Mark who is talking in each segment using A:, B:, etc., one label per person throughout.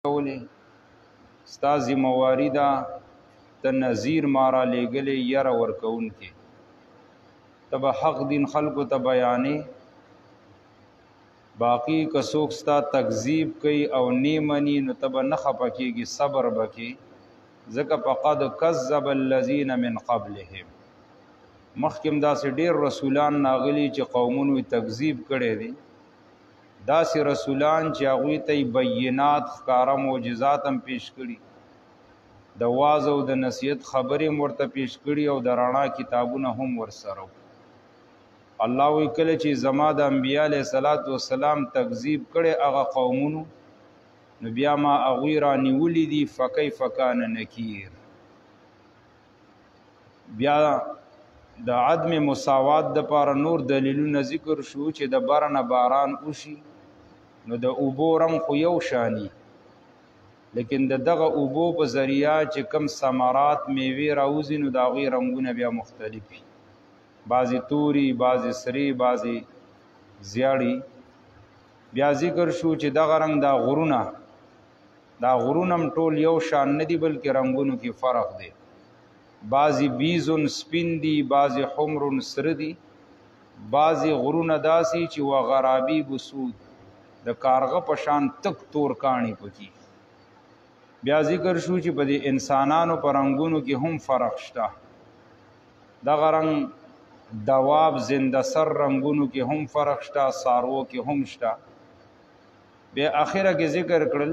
A: کولی ستا ذمواري ده ته نذیر مارا لېږلی یره ورکوونکې ته به حق دین خلکو ته بیانې باقی که څوک ستا تکذیب کوي او نه مني نو ته به نه خفه کېږي صبر به کې ځکه فقد کذب الذین من قبلهم مخکې داسې ډېر رسولان ناغلي چې قومونو یې تکذیب کړی دی داسې رسولان چې هغوی ته بینات ښکاره معجزات هم پیش کړي د واعظ او د نصیحت خبرې هم ورته پیش کړي او د رڼا کتابونه هم ورسره الله وی کله چې زما د انبیاء علیه السلام تکذیب کړي هغه قومونو نو بیا ما هغوی رانیولي دي فکیف کان نکیر بیا د عدم مساوات دپاره نور دلیلونه ذکر شو چې د بره نه باران وشي نو د اوبو رنګ خو یو شانی لیکن د دغه اوبو په ذریعه چې کم ثمرات میوې راوځي نو د هغوی رنګونه بیا مختلف وي بعضې توري بعضې سرې بعضې زیړې بیا ذکر شو چې دغه رنګ دا غرونه هم ټول یو شان نه دي بلکې رنګونو کې فرق دی بعضې بیزون سپین دي بعضې حمرون سره دي بعضې غرونه داسې چې وغرابي بسود د کارغه په شان تک تور کاڼي پکې بیا ذکر شو چې په دې انسانانو په رنګونو کې هم فرق شته دغه رنګ دواب زنده سر رنگونو کې هم فرق شته سارو کې هم شته بیا اخره کې ذکر کړل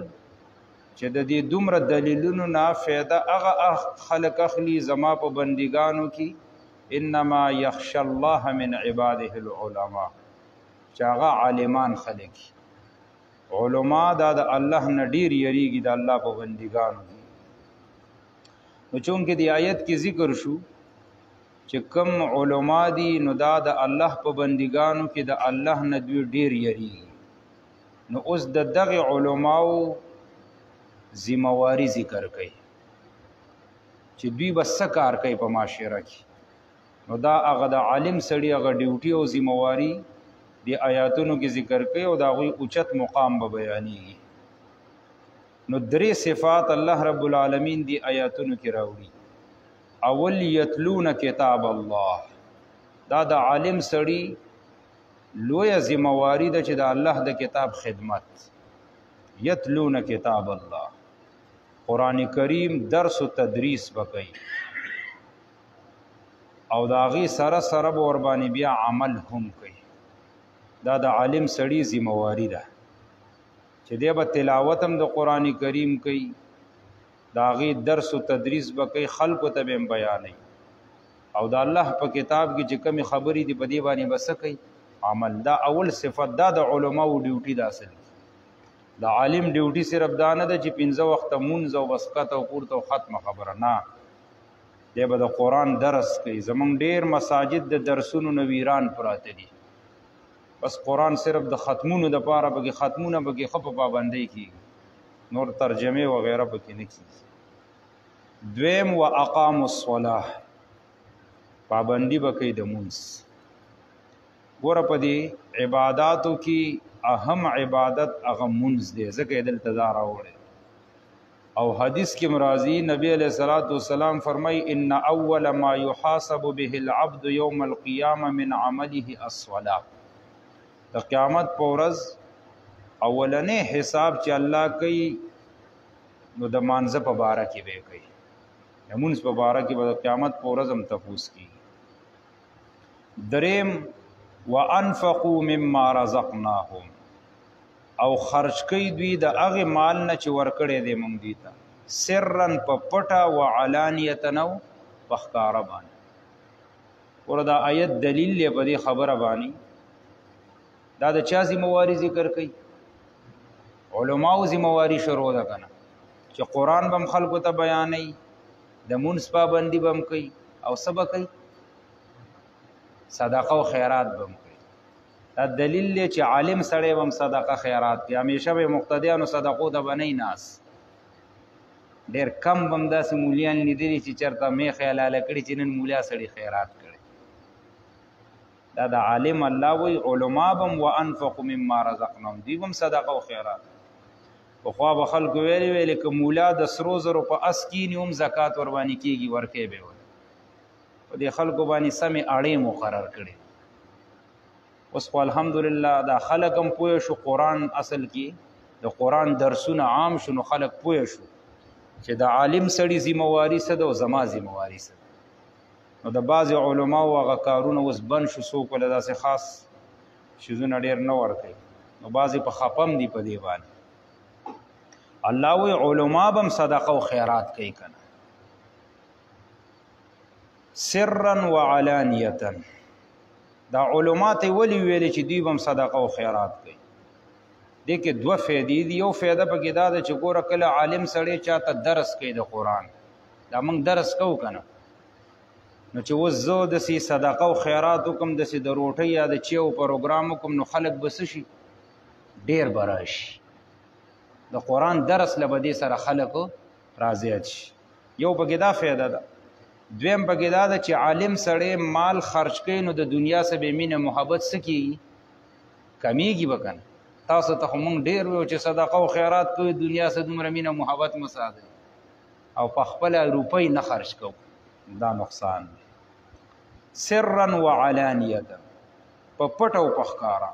A: چې د دې دومره دلیلونو نه فایده هغه خلک اخلي زما په بندګانو کې انما یخشى الله من عباده العلماء چې هغه عالمان خلک علما دا د الله نه ډیر یریږي د الله په بندګانو کې نو چونکې د آیت کې ذکر شو چې کم علما دي نو دا د الله په بندګانو کې د الله نه دوی ډیر یریږي نو اوس د دغه علماو ذمواري ذکر کوي چې دوی بس کار کوي په معاشره کې نو دا هغه د عالم سړي هغه ډیوټي او ذمواري دی آیاتونو کې ذکر کوي او دا غوي اوچت مقام به بیانېږي نو درې صفات الله رب العالمین دی آیاتونو کې راوړي اول یتلون کتاب الله دا د عالم سړي لویه ذمواري ده چې د الله د کتاب خدمت یتلون کتاب الله قرآن کریم درس و تدریس بکئی او دا غي سره سره به وربانې بیا عمل هم کوي دا د عالم سړي ذمواري ده چې دی به تلاوت هم د قرآن کریم کوي دا غي درس و تدریس بکئی خلکو ته به بیانوي او د الله په کتاب کې چې کومې خبرې دي په دې باندې بس کوي عمل دا اول صفت دا د علماو ډیوټي ده اصل د عالم ډیوټي صرف دا نه ده چې 15 وخت مونځ او وسقط او پورته او ختمه خبره نه دی به د قرآن درس کوي زمونږ ډیر مساجد د درسونو نه ویران پراته دي بس قرآن صرف د ختمونو د پاره بګي ختمونه بګي خپ پابندۍ کیږي نور ترجمه وغیرہ پکې نه کیږي دویم واقاموا الصلاه پابندی بکې د مونږ ګوره په دې عبادتو کې اهم عبادت هغه مونږ دی ځکه دل تزار اوړي او حدیث کې مرضی نبی علیہ الصلوۃ والسلام فرمای ان اول ما يحاسب به العبد يوم القيامه من عمله الصلاه د قیامت په ورځ اولنې حساب چې الله کوي نو د مانزه په باره کې به کوي همونس په باره کې به قیامت په ورځ هم تفوس کی دریم وانفقوا مما رزقناهم او خرج کوي دوی د هغه مال نه چې ورکړې دي مونږ دي ته سرن په پټه او علانیه نو په ښکارا باندې وردا آیت دلیل له په خبره باندې دا د چا ذمواري ذکر کوي علماو ذمواري شروع ده کنه چې قران بم خلکو ته بیانې د مونږ پابندي بم کوي او سبا کوي صدقه او خیرات بم کوي دا دلیل دی چې عالم سړی بم صدقه خیرات کوي همیشه به مقتدیانو صدقو ته بنئ ناس ډیر کم بم داسې مولیان لیدلی چې چرته می خیالاله کړي چې نن مولا سړی خیرات کړي دا د عالم الله وی علما بم وانفقوا مما رزقناهم دی بم صدقه او خیرات پخوا به خلکو ویلې که مولا د سرو زرو په اس کینی هم زکات ور باندې کېږي ورکوی به ول په دې خلکو باندې سمې اړې مقرر کړي اوس خو الحمدلله دا خلک هم پوه شو قرآن اصل کې د قرآن درسونه عام شو نو خلک پوه شو چې د عالم سړي ذمواري څه ده او زما ذمواري څه ده نو د بعضې علماو هغه کارونه اوس بند شو څوک له داسې خاص شیزونه ډېر نه ورکوي نو بعضې په خپم دي په دې باندې الله وی علما به هم صدقه او خیرات کوي که نه سرا وعلانیتا دا علما ته ولې ویلې چې دوی به هم صدقه او خیرات کوي دې کې دوه فایدې دي یو فایده پکې دا ده چې ګوره کله عالم سړی چاته درس کوي د قرآن دا موږ درس کوو که نه نو چې اوس زه داسې صدقه او خیرات وکړم داسې د روټۍ یا د چیو پروګرام وکړم نو خلک به څه شي ډېر به راشي د قرآن درس له به دې سره خلکو راضیت شي یو پکې دا فایده ده دویم پکې دا ده چې عالم سړی مال خرج کوي نو د دنیا سه به مینه محبت څه کېږي کمیږي به که نه تاسو ته خو مونږ ډېر ویو چې صدقه او خیرات کوي دنیا سه دومره مینه محبت مه ساتئ او په خپله روپۍ نه خرج کوو دا نقصان دی سرا وعلانیتا په پټ او په ښکاره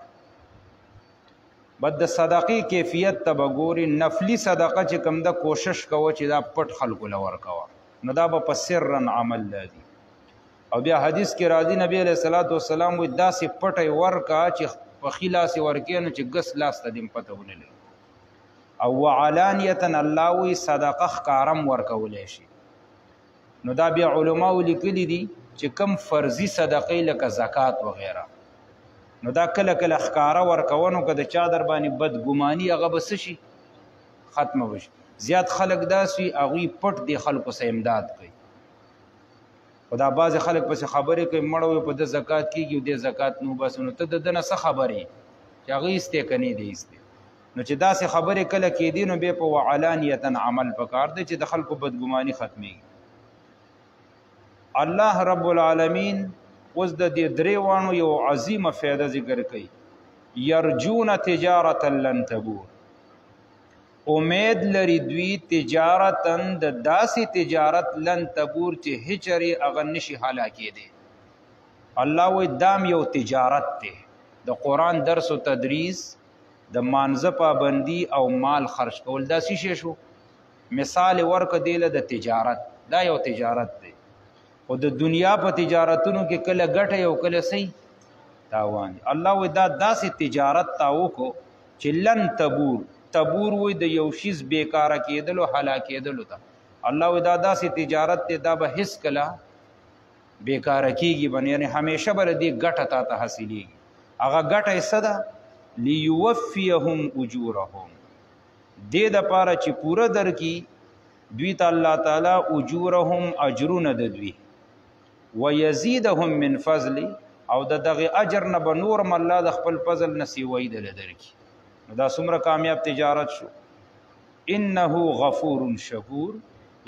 A: بد د صدقې کیفیت ته به ګوري نفلي صدقه چې کوم ده کوشش کوه چې دا پټ خلکو له ورکوه نو دا به په سرا عمل لري او بیا حدیث کې راځي نبی علیه الصلاۃ والسلام وایي داسې پټی ورکه چې په ښي لاس یې ورکې نو چې ګس لاس ته دې پته ونه لګي او وعلانیتا الله وایي صدقه ښکارم ورکولی شي نو دا بیا علماو لیکلي دي چې کم فرضي صدقې لکه زکات وغیره نو دا کله کله ښکاره ورکونه که د چا در باندې بدګماني هغه به څه شي ختمه به شي زیات خلک داسې وي هغوی پټ دې خلکو سه امداد کوي خو دا بعضې خلک پسې خبرې کوي مړه وي په ده زکات کېږي او دې زکات نه وباسو نو ته د ده نه څه خبرې چې هغه ایستې که نه دی ایستې نو چې داسې خبرې کله کېدي نو بیا په وعلانیتا عمل پکار دی چې د خلکو بدګماني ختمېږي الله رب العالمین اوس د دې درې واڼو یو عظیمه فایده ذکر کوي یرجون تجارتا لن تبور امید لري دوی تجارتا د داسې تجارت لن تبور چې هیچرې هغه نشي هلاکېدی الله وایي دام یو تجارت دی د قرآن درس و تدریس د مانځه پابندي او مال خرج کول دا څه شی شو مثال ورکړه دیله د تجارت دا یو تجارت دی خو د دنیا په تجارتونو کې کله ګټه یو کله صحیح تاوان الله وایي دا داسې تجارت تا وکړو چې لن تبور تبور وایي د یو شیز بیکاره کېدلو هلاکېدلو ته الله وایي دا داسې تجارت دی دا به هېڅ کله بیکاره کېږي به یعنې همیشه به دې ګټه تا ته حاصلېږي هغه ګټه یې څه ده لیوفیهم اجورهم دې دپاره چې پوره درکړي دوی ته الله تعالی اجورهم اجرونه د دوی ویزیدهم من فضل او د دغه اجر نه به نورم الله د خپل فضل نه سیوی دله درکړي نو دا څومره کامیاب تجارت شو انه غفور شکور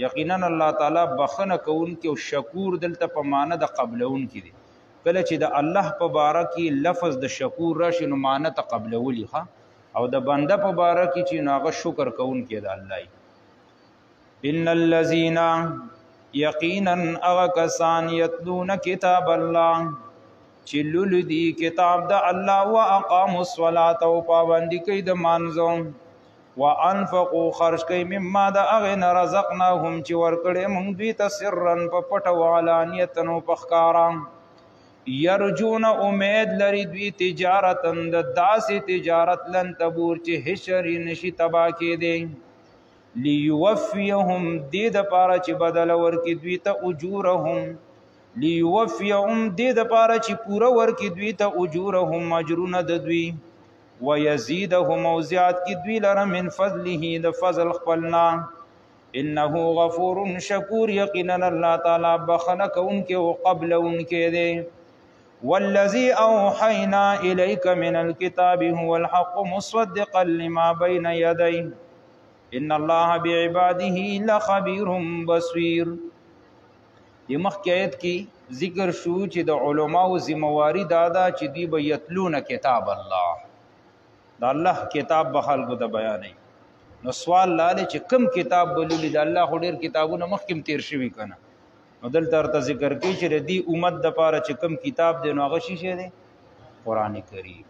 A: یقینا الله تعالی بخنه کوونکی او شکور دلته په معنی د قبلونکی دی کله چې د الله په باره کې لفظ د شکور راشي نو معنی ته قبلولی ښه او د بنده په باره کې چې نو هغه شکر کوونکی د الله ان الذين یقینا اغا کسان یتلون کتاب الله چې لولدي کتاب د الله واقاموا الصلاه او پابندي کوي د مانځو وانفقوا خرج کوي مما د اغه رزقناهم چې ورکړې مونږ دوی ته سرا په پټ او علانیت نو په ښکارا یرجون امید لري دوی تجارت د داسې تجارت لن تبور چې هشری نشي تبا کې دي لیوفیهم دې د پاره چې بدل ورکې دوی ته اجورهم لیوفیهم دې د پاره چې پوره ورکې دوی ته اجورهم اجرونه د دوی ويزيدهم او زیات کی دوی لره من فضله د فضل خپلنا انه غفور شکور یقینا الله تعالی بخنه کوونکې او قبل انکې دی والذي اوحينا اليك من الكتاب هو الحق مصدقا لما بين يديه ان الله بعباده لخبير بصير د مخکې آیت کې ذکر شو چې د علماو ذمہواری دادا چې دی به یتلون کتاب الله د الله کتاب به خلکو ته بیانوي نو سوال لاله چې کم کتاب بللی د الله خو ډیر کتابونه مخکې تیر شوي کنه نو دلته ورته ذکر کوي چې د دې امت دپاره چې کم کتاب دی نو هغه شی دی قرآن کریم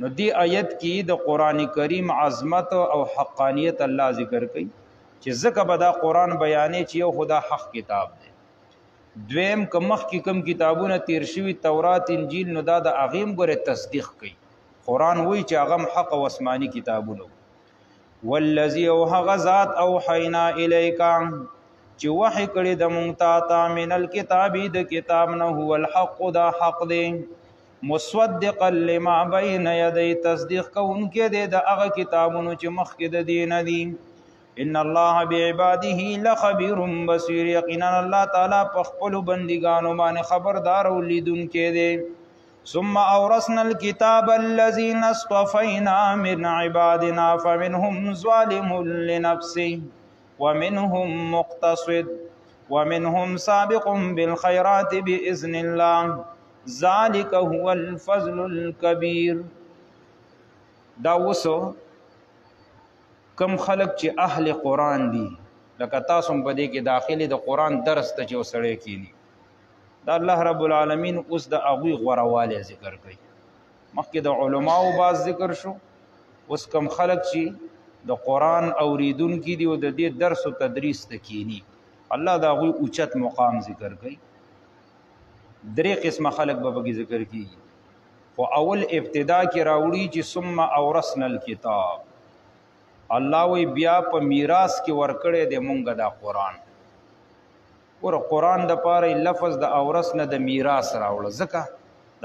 A: نو دې آیت کې د قرآن کریم عظمت او حقانیت الله ذکر کوي چې ځکه به دا قرآن بیانې چې یو خدا حق کتاب دی دویم که مخکې کم کتابونه تیر شوي تورات انجیل نو دا د هغې ګورې تصدیق کوي قرآن وایي چې هغه حق او آسماني کتابونه والذي او هغه ذات اوحینا الیک چې وحی کړي د مونږ ته من الکتاب د کتاب نه هو الحق دا حق دی مصدقا لما بین یدی تصدیق کوونکی دی د هغه کتابونو چې مخکې د دې نه دي ان الله بعباده لخبیر بصیر یقینا الله تعالی په خپلو بندګانو باندې خبردار او لیدونکی دی ثم اورثنا الكتاب الذين اصطفينا من عبادنا فمنهم ظالم لنفسه ومنهم مقتصد ومنهم سابق بالخيرات بإذن الله ذلك هو الفضل الكبير دا وسو کم خلق چې اهل قرآن دي لکه تاسو په دې کې داخلي د قرآن درس ته چې وسړی کینی دا الله رب العالمین اوس د هغوی غوروالی ذکر کوي مخکې د علماو باز ذکر شو اوس کم خلق چې د قرآن اوریدونکي دي او د دې درس او تدریس ته کینی الله د هغوی اوچت مقام ذکر کوي درې قسمه خلق به پکې ذکر کیږي خو اول ابتدا کې راوړي چې ثم اورثنا الکتاب الله وی بیا په میراث کې ورکړی دی مونږ دا قرآن قرآن د پاره لفظ د اورث نه د میراث راوړه ځکه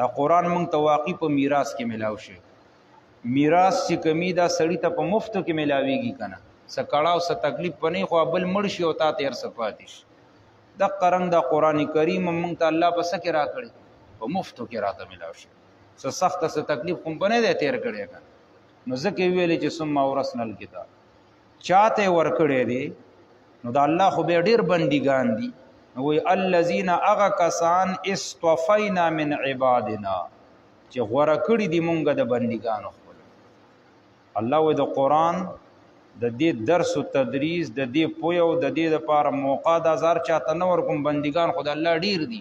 A: دا قرآن مونږ ته واقعي په میراث کې ملاو شي میراث چې کمی دا سړی ته په مفتو کې ملاویږي کنه څه کړه او څه تکلیف پنه خو بل مړ شي او تا تیر صفات شي د قرآن د قرآن کریم مونږ ته الله په سکه راکړي په مفتو کې راته ملاو شي څه سخت څه تکلیف کوم پنه دې تیر کړي کنه نو ځکه ویلې چې ثم اورثنا الکتاب چاته ورکړي دي نو د الله خو به ډیر بندګان دي وی الذین اغا کسان استوفینا من عبادنا چې غوړه کړي دي مونږ د بندګانو خپل الله وی د قرآن د دې درس او تدریس د دې پوی او د دې لپاره موقع د هزار چاته نو ورکوم بندګان خدای الله ډیر دي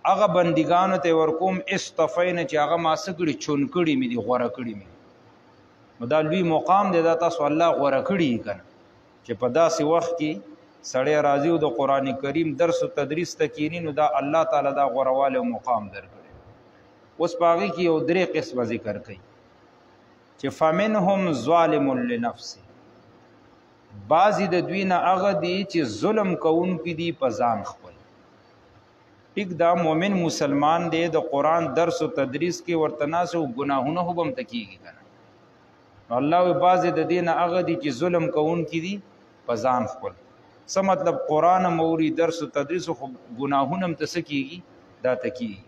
A: هغه بندګانو ته ورکوم استوفینا چې هغه ما سګړي چون کړي مې دي غوړه کړي مې نو دا لوی مقام دی دا تاسو الله غوړه کړي کنه چې په داسې وخت کې سړی راځي او د قرآن کریم درس او تدریس ته کینی نو دا الله تعالی دا غورواله مقام درکړي اوس باغی کې یو درې قسمه ذکر کړي چې فمنهم ظالم لنفسه بعضی د دوی نه هغه دي چې ظلم کوونکي دي په ځان خپل ټیک دا مؤمن مسلمان دی د قرآن درس او تدریس کې ورته ناس او ګناهونه هم تکیږي کنه الله وی بعضی د دې نه هغه دي چې ظلم کوونکي دي په ځان خپل څه مطلب قرآن موري درس و تدریس خو ګناهونه هم ته څه کېږي دا ته کېږي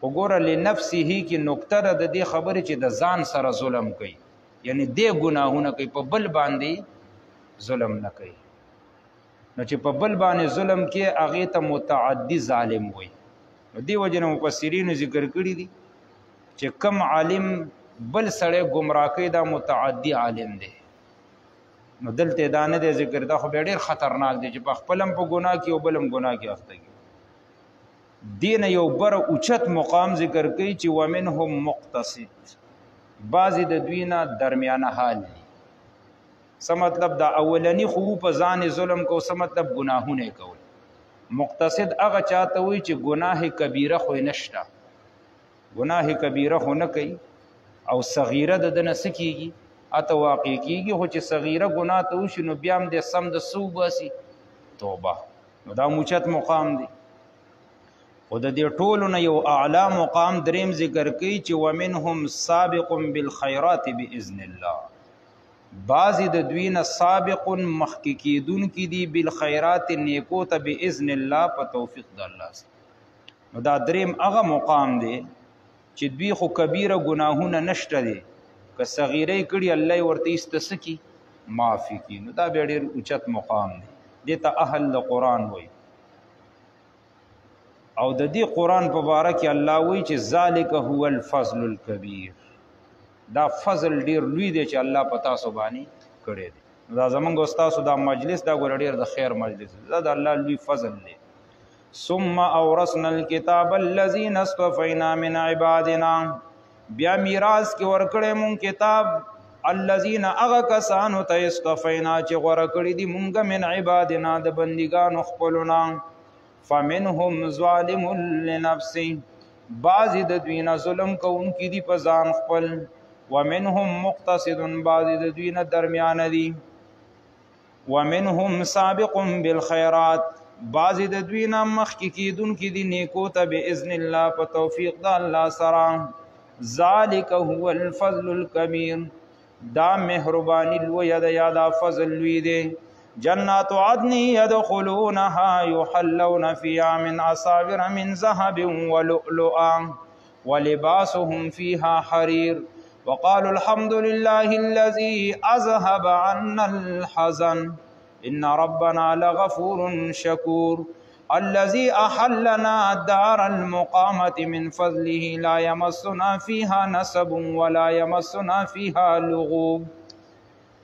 A: خو ګوره لنفسه کې نکته ده د دې خبرې چې د ځان سره ظلم کوي یعنی دې ګناهونه کوي په بل باندې ظلم نه کوي نو چې په بل باندې ظلم کې هغې ته متعدي ظالم وي نو دې وجې نه مفسرینو ذکر کړي دي چې کم عالم بل سړی ګمراه کوي دا متعدي عالم دی نو دلته دا نه دی ذکر دا خو ډېر خطرناک دی چې په خپلم په ګناه کې او بلم ګناه کې اخته کېږي دین یو بر اوچت مقام ذکر کوي چې ومنهم مقتصد بعضې د دوی نه درمیانه حال دي څه مطلب دا اولني خو په ځان ظلم کو څه مطلب ګناهونه کول مقتصد هغه چاته وي چې ګناه کبیره خو نشته ګناه کبیره خو نه کوي او صغیره د نه سکیږي اته واقع کیږي خو چې صغیره ګناه ته وشي نو بیا هم د سم د سو باسي توبه نو دا موچت مقام دی خو د دې ټولو نه یو اعلی مقام دریم ذکر کوي چې ومنهم سابق بالخیرات باذن الله بعضې د دوی نه سابق مخکې کېدونکي دي بالخیرات نیکو ته باذن الله په توفیق د الله سره نو دا دریم هغه مقام دی چې دوی خو کبیره ګناهونه نشته دي که صغیره کړي الله ورته استسکی معافي کی نو دا ډېر اوچت مقام دی دې ته اهل د قرآن وایي او د دې قرآن په باره کې الله وایي چې ذالک هو الفضل الکبیر دا فضل ډېر لوی دی چې الله په تاسو باندې کړی دی دا زمونږ استاسو دا مجلس دا ګوره ډېر د خیر مجلس دا د الله لوی فضل دی. ثم اورثنا الكتاب الذين اصطفينا من عبادنا بیا میراث کې ورکړې مونږ کتاب الذين اغه کسانو ته اصطفینا چې غوړه کړې دي مونږ من عبادنا د بندګانو خپلنا فمنهم ظالم لنفسه بعض د دوی نه ظلم کوونکي دي په ځان خپل ومنهم مقتصد بعض د دوی نه درمیان دي ومنهم سابق بالخيرات بعض د دوی نه مخکې کیدونکي دي نیکو ته باذن الله په توفیق د الله سره ذالک هو الفضل الكبير دا مهربانی لوی دا یادا فضل لوی دی. جنات عدن يدخلونها يحلون فيها من أساور من ذهب ولؤلؤا ولباسهم فيها حرير وقالوا الحمد لله الذي أذهب عنا الحزن إن ربنا لغفور شكور الذي أحلنا دار المقامة من فضله لا يمسنا فيها نسب ولا يمسنا فيها لغوب.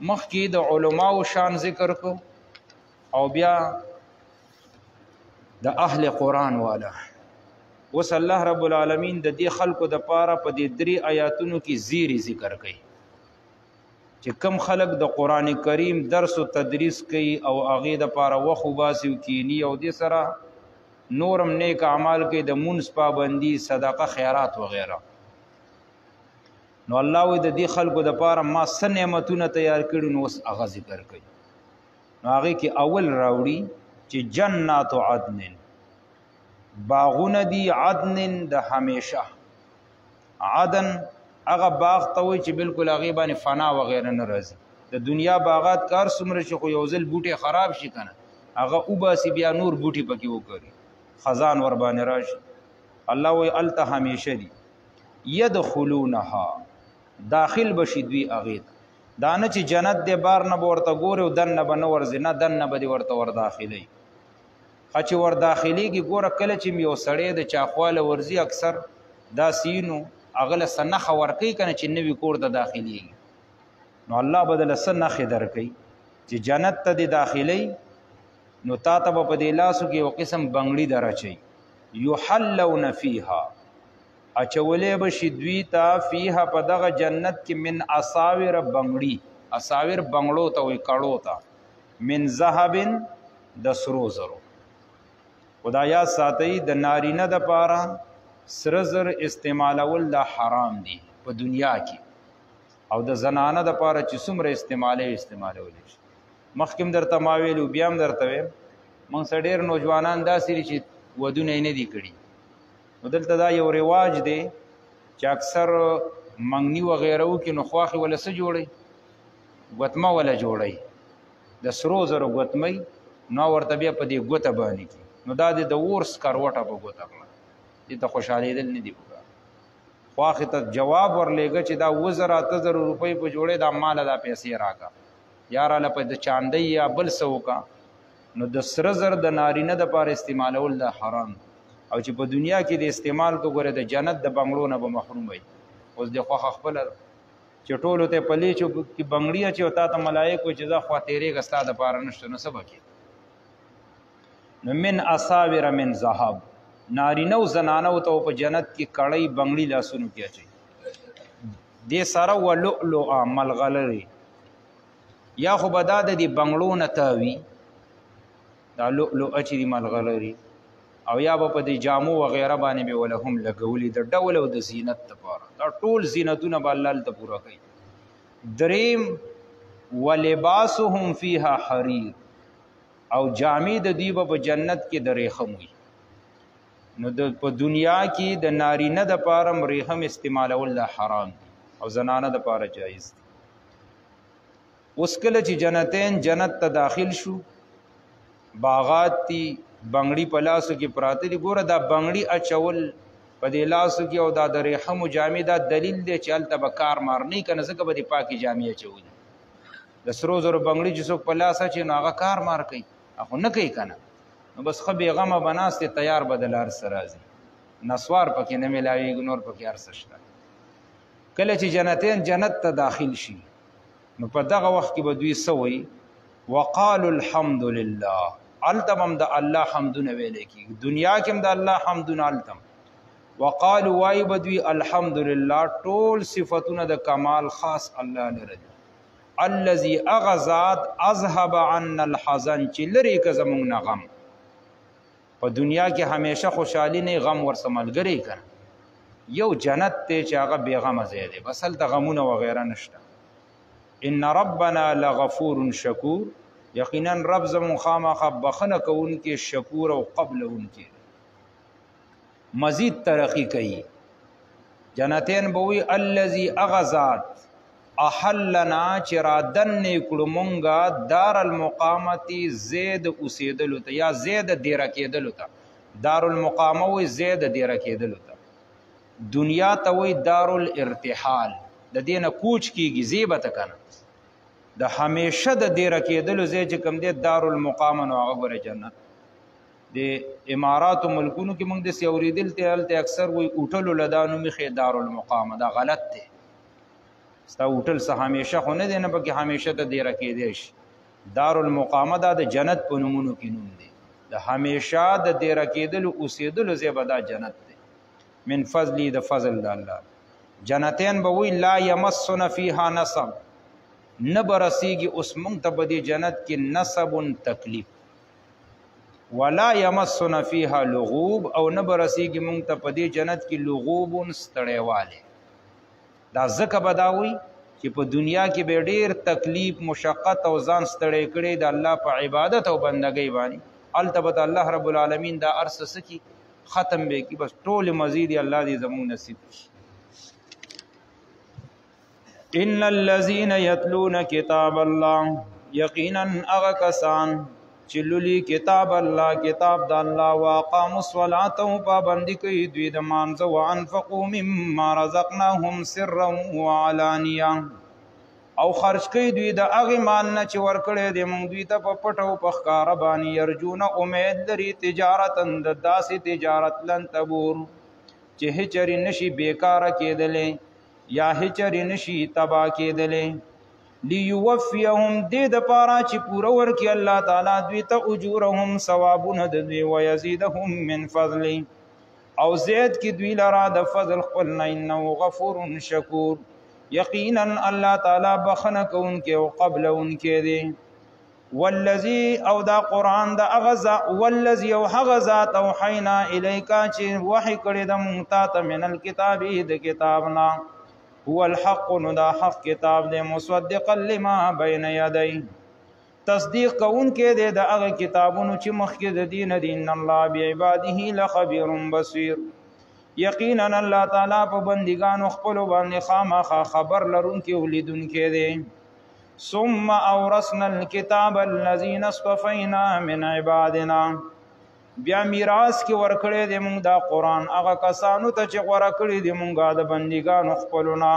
A: مخکې د علماء شان ذکر کو او بیا د اهل قرآن والا. اوس الله رب العالمین د دې خلکو د پاره په دې 3 آیاتونو کې زیری ذکر کوي چې کم خلق د قرآن کریم درس و تدریس کوي او هغې د پاره وخت وباسي او کینی او دې سره نورم نیک اعمال کوي د مونځ پابندي صدقه خیرات وغیره. نو الله وی د دې خلکو د پاره ما څه نعمتونه تیار کړي نو اوس هغه ذکر کوي. نو هغې کې اول راوړي چې جنات عدن باغونه دي عدن د همیشه. عدن هغه باغ ته وایي چې بالکل هغې باندې فنا وغیره نه راځي. د دنیا باغات کار څومره چې خو یو ځل بوټی خراب شي که نه هغه وباسي بیا نور بوټي پکې وکړي خزان ور باندې راشي. الله وایي هلته همیشه دي یدخلونها داخل بشي دوی هغې ته. دا نه چې جنت دی بار نه به ورته ګورې او دننه به نه ورځي نه دننه به دې ورته ورداخلوي. ښه چې ورداخلېږي ګوره کله چې یو سړی د چاخواله ورځي اکثر دا سینو هغه له څه نښه ورکوي که نه چې نوي کور ته داخلېږي نو الله به دله څه نښې درکوي چې جنت ته دې داخلوي نو تا ته به په دې لاسو کې یو قسم بنګړي در اچوي یحلون فیها اچولی بشي دوی ته فیها په دغه جنت کې من اساور بنګړي. اساور بنګړو ته وایي کړو ته من ذهب د سرو زرو. خدا یاد ساتئ د نارینه د پاره سره زر استعمالول دا حرام دي په دنیا کې او د زنانه د پاره چې څومره استعمالولی شي. مخکې درته ما ویلو بیا هم درته ویم موږ سره ډېر نوجوانان داسې دي چې ودونه یې نه دي کړي. نو دلته دا یو رواج دی چې اکثر منګني وغیره وکړي نو خواښې وله څه جوړوي ګوتمه وله جوړوي د سرو زرو ګوتمۍ نو ورته بیا په دې ګوته باندې کړي نو دا د اور سکروټه په ګوته کړه دې ته خوشحالېدل نه دي پکار. خواښې ته جواب ورلېږه چې دا 8,000 روپۍ په جوړې دا ماله دا پیسې راکړه یا راله په د چاندۍ یا بل څه وکړه. نو د سره زر د نارینه دپاره استعمالول دا حرام او چې په دنیا کې د استعمال کو ګوره د جنت د بنګړو نه به محروم وي. اوس د خوښه خپله چې ټولو ته په لیچو کې بنګړي اچي او تا ته ملایک وایي چې زه خوا تېرېږه ستا دپاره نشته نو څه به کې نو من اصابر من ذهب نارینه او زنانه ته په جنت کې کړۍ بنګړي لاسونو کې اچي دې سره ولؤلؤا ملغلرې یا خو به دا د دې بنګړو نه تاوي دا لؤلؤ چې دي ملغلرې او یا به په دې جامو وغیره باندې به وله هم لګولي د ډول او د زینت دپاره دا ټول زینتونه به الله هلته پوره کوي. دریم ولباسهم فیها حریر او جامې د دوی به په جنت کې د ریخم وي. نو په دنیا کې د نارینه دپاره ریخم استعمالول دا حرام دي او زنانه دپاره جایز دي. اوس کله چې جنتین جنت ته داخل شو باغات دي بنګړي په لاسو کې پراته دي. ګوره دا بنګړي اچول په دې لاسو کې او دا د ریحمو جامې دا دلیل دی چې هلته به کار مار نه که نه ځکه به دې پاکې جامې اچولي. د سرو زرو بنګړي چې څوک په لاس اچوي نو هغه کار مار کوي خو نه کوي که نه نو بس ښه بېغمه به ناست دی تیار به د له هر څه راځي نسوار پکې نه میلاوېږي نور پکې هر څه شته. کله چې جنتین جنت ته داخل شي نو په دغه وخت کې به دوی سوي وقالوا الحمد لله التم د الله حمدونه ویل کېږي دنیا کې هم د الله حمدونه التم وقالوا وای بدوی الحمد لله ټول صفاتونه د کمال خاص الله لره الذي اغزاد اذهب عنا الحزن چې لري که زمونږ نه غم په دنیا کې همیشه خوشحالي نه غم ورسملګری کړه یو جنت ته چې هغه بیغمه ځای دی بس هلته غمونه وغیره نشته ان ربنا لغفور شکور یقینا رب زمون خامخا بخنه کوونکې شکور او قبلونکې مزید ترقی کوي جنتین بوي الذي اغزاد احلنا چرادن کړو مونږه دار المقامتی زید اوسېدلو ته یا زید ډیر کېدلو ته دار المقامه وي زید ډیر کېدلو ته دنیا ته وي دار الارتحال د دینه کوچ کیږي زیبته کنه د همیشه د ډیر کېدلو زی چې کوم دی دار المقامه نو هغه ګره جنت د امارات ملکونو کې موږ د سیوریدل ته اکثر وي اوټلو لدانو مخې دار المقامه دا غلط دی ستا اوټل سه همیشه خو نه دی نه پکې همیشه ته ډیر کېدی شي دار المقامه دا د جنت په نومونو کې نوم دی د همیشه د ډیر کېدلو اوسېدلو زی به دا جنت دی من فضلی د فضل د الله جنتین به وی لا یمسن فیها نصب نه برسیږي اوس موږ ته په دې جنت کې نصب تکلیف ولا یمسن فیها لغوب او نه برسیږي موږ ته په دې جنت کې لغوب ستړیواله دا ځکه بداوي چې په دنیا کې به ډېر تکلیف مشقت او ځان ستړی کړي د الله په عبادت او بندګۍ باندې التبت الله رب العالمین دا ارس سکی ختم به کی بس ټول مزید الله دې زموږ نصیب شي ان الذين يتلون كتاب الله یقینا اغه کسان چلولی کتاب الله کتاب د الله واقاموا الصلاه او پابندی کوي دوی د مانځه وانفقوا مما رزقناهم سرا وعلانيه او خرج کوي دوی د اغه مال نه چې ورکړي د موږ دوی ته په پټو په ښکار باندې يرجون امید لري تجارت د داسې تجارت لن تبور چې هچري نشي بیکاره کېدلې یا هچري نشي تبا کېدلې ليوفيهم دې د پاره چې پوره ورکي الله تعالی دوی ته اجورهم ثوابونه د دوی ويزيدهم من فضل او زید کی دوی لرا د فضل خپل نه انه غفور شکور یقینا الله تعالی بخنه کوونکې او قبلونکې دی والذي او دا قران دا اغزا والذي او حغزات او حینا الیکا چې وحی کړی د مونږ ته من الكتاب د کتابنا هو الحق نو دا حق کتاب دے مصدقا لما بین یدی تصدیق کون کې دے دا هغه کتابونو چې مخکې د دین دین الله بعباده لخبیر بصیر یقینا الله تعالی په بندگانو خپل باندې خامخا خبر لرونکي ولیدونکي دي ثم اورثنا الكتاب الذين اصطفينا من عبادنا بیا میراث کې ورکړې دې مونږ دا قران هغه کسانو ته چې ورکړې دې مونږه د بندګانو خپلونه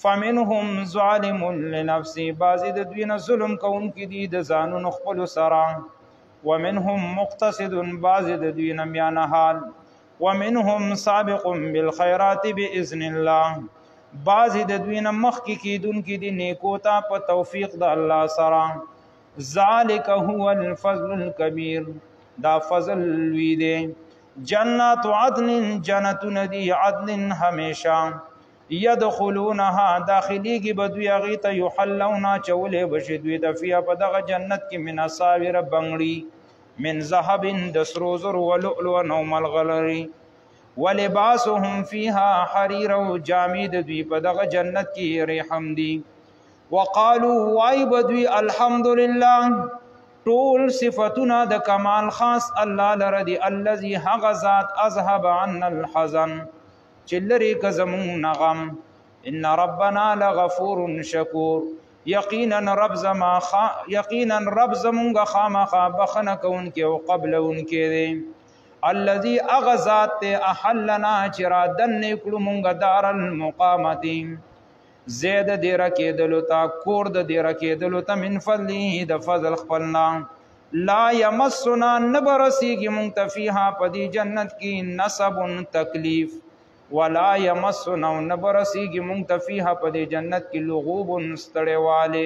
A: فمنهم ظالم لنفسه بعضی د دوی نه ظلم کوونکي دي د ځانونو خپل سره ومنهم مقتصد بعضی د دوی نه میانه حال ومنهم سابق بالخيرات باذن الله بعضی د دوی نه مخکې کیدونکي دي نیکو ته په توفیق د الله سره ذالک هو الفضل الكبير دا فضل وی دے جنات عدن جنتون دی عدن ہمیشہ یدخلونها داخلی کی بدوی اغیتا یحلونا چولے بشدوی دفیا پدغ جنت کی من اصابر بنگڑی من ذهب دسروزر ولؤلو نوم الغلری ولباسهم فيها حریر و جامید دوی پدغ جنت کی ریحم دی وقالو وائی بدوی الحمدللہ ټول صفاتنا د کمال خاص الله لره دی الذي حغزات اذهب عنا الحزن چلری ک زمون نغم ان ربنا لغفور شکور یقینا رب زمون خامخا بخنه کون کې او قبلون کې دی الذي اغزات احلنا چرادن کړو مونږ دار المقامتين زید دیر کېدلو تا کور د دیر کېدلو تا من فضله د فضل خپلنا لا یمسنا نبرسیږي مونږ ته فیها پدی جنت کې نصب تکلیف ولا یمسنا نبرسیږي مونږ ته فیها په دې جنت کې لغوب ستړیواله